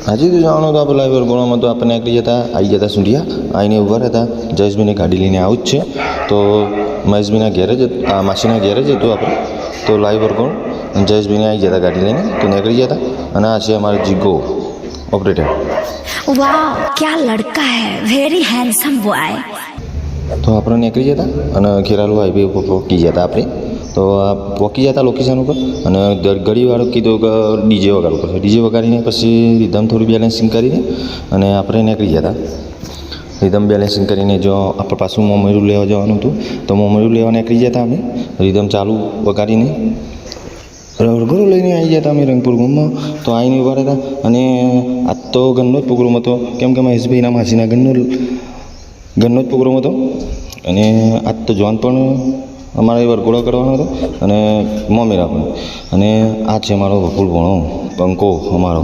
હજી તો જવાનું તો આપણે લાઈવ ગોળામાં તો આપણે નીકળી જતા આવી જતા સુંઢિયા આવીને ઊભા રહેતા જયેશભાઈને ગાડી લઈને આવું જ છે તો મહેશભાઈના ઘેર જ માસીના ઘેર જ હતું આપણે તો લાઈવ ગોળ જયેશભાઈને આવી જતા ગાડી લઈને તો નીકળી જતા અને આ છે અમારો જીગો ઓપરેટર. વાહ ક્યા લડકા હૈ, વેરી હેન્ડસમ બોય. તો આપણે નીકળી જતા અને ખેરાલુ હાઈવે ઉપર પહોંચી જતા આપણે તો આ પહોંચી જતા લોકેશન ઉપર અને ઘડીવાળું કીધું કે ડીજે વગાડવું પડશે. ડીજે વગાડીને પછી રિધમ થોડું બેલેન્સિંગ કરીને અને આપણે નીકળી જતા. રિધમ બેલેન્સિંગ કરીને જો આપણે પાછું મોમેરું લેવા જવાનું હતું તો મોમેરું લેવા નીકળી જતા અમે રિધમ ચાલુ વગાડીને રગડો લઈને આવી જતા અમે રંગપુર ગામમાં તો આવીને ઊભા રહેતા અને આજ તો ઘરનો જ પ્રોગ્રામ હતો કેમ કે મહેશભાઈના માસીના ઘરનો જ પ્રોગ્રામ હતો અને આજ તો જોન પણ અમારે વરઘોડો કરવાનો હતો અને મોમેરા પણ અને આ છે અમારો વકુલ ભણો બંકો અમારો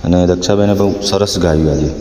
અને દક્ષાબેને બહુ સરસ ગાયું આજે.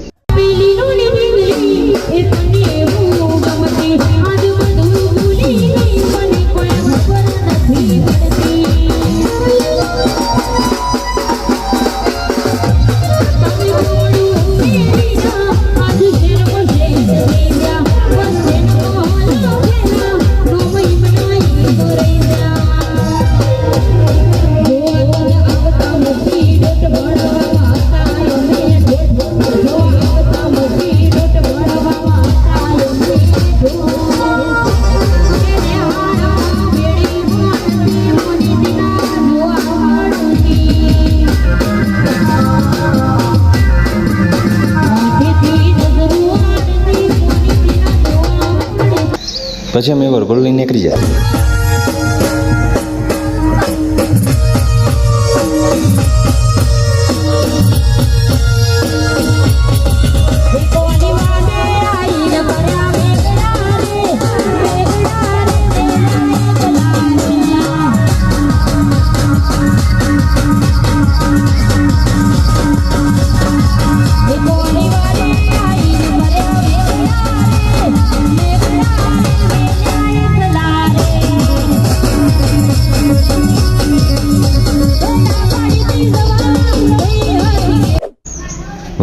પછી અમે વરઘોડો લઈને નીકળી જાય.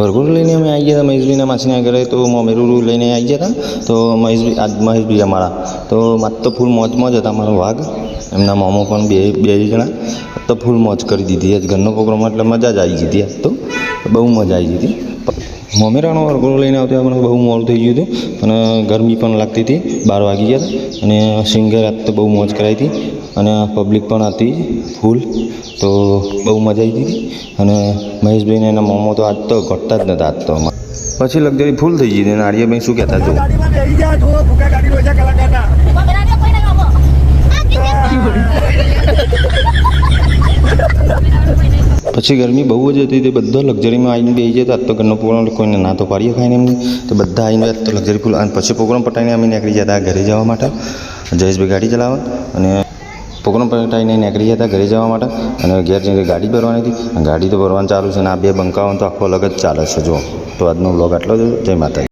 વરઘોડો લઈને અમે આવી ગયા મહેશભાઈના માસીના ઘરે તો મોમેરું લઈને આવી ગયા તો મહેશભાઈ અમારા તો માત્ર તો ફૂલ મોજમાં જ હતા. અમારો વાઘ એમના મોમો પણ બે જણા તો ફૂલ મોજ કરી દીધી. આજ ઘરનો પ્રોગ્રામ એટલે મજા જ આવી જતી. આજ તો બહુ મજા આવી જતી. મોમેરાનો વરઘોડો લઈને આવતા અમને બહુ મોડું થઈ ગયું હતું અને ગરમી પણ લાગતી હતી. 12 વાગી ગયા હતા અને સિંગર આજ તો બહુ મોજ કરાવી હતી અને પબ્લિક પણ હતી ફૂલ તો બહુ મજા આવી હતી. અને મહેશભાઈને એના મોમો તો આજ તો ઘટતા જ નહોતા. આજ તો પછી લક્ઝરી ફૂલ થઈ ગઈ અને આર્યભાઈ શું કહેતા જો પછી ગરમી બહુ જ હતી તે બધા લક્ઝરીમાં આવીને બેસી જતા. આજ તો ઘરનો પ્રોગ્રામ કોઈને ના તો પાડીએ ખાઈને એમને તો બધા આવીને આજ તો લક્ઝરી ફૂલ અને પછી પ્રોગ્રામ પટાઈને અમે નીકળી જતા ઘરે જવા માટે. જયેશભાઈ ગાડી ચલાવવા અને પ્રોગ્રામ પટાઈને નીકળી જતા ઘરે જવા માટે અને ઘેર જઈને ગાડી ભરવાની હતી. ગાડી તો ભરવાનું ચાલુ છે અને આ બે બંકાવાનું તો આખો અલગ જ ચાલે છે. જો તો આજનો બ્લોગ આટલો જ. જય માતાજી.